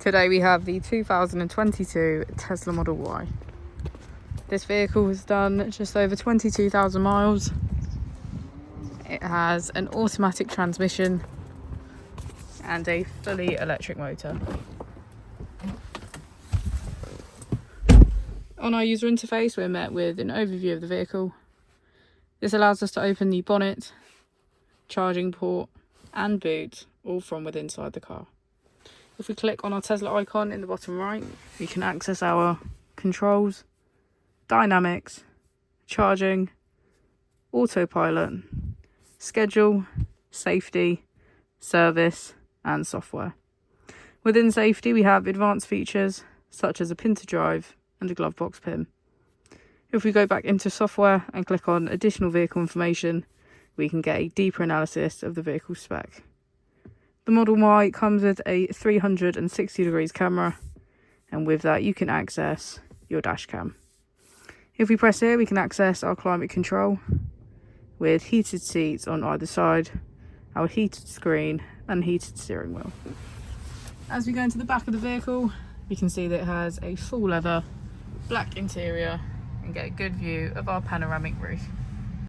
Today we have the 2022 Tesla Model Y. This vehicle has done just over 22,000 miles. It has an automatic transmission and a fully electric motor. On our user interface, we're met with an overview of the vehicle. This allows us to open the bonnet, charging port and boot, all from within inside the car. If we click on our Tesla icon in the bottom right, we can access our controls, dynamics, charging, autopilot, schedule, safety, service and software. Within safety we have advanced features such as a pin to drive and a glove box pin. If we go back into software and click on additional vehicle information, we can get a deeper analysis of the vehicle spec. The Model Y comes with a 360 degrees camera, and with that you can access your dash cam. If we press here, we can access our climate control with heated seats on either side, our heated screen and heated steering wheel. As we go into the back of the vehicle, we can see that it has a full leather black interior and get a good view of our panoramic roof.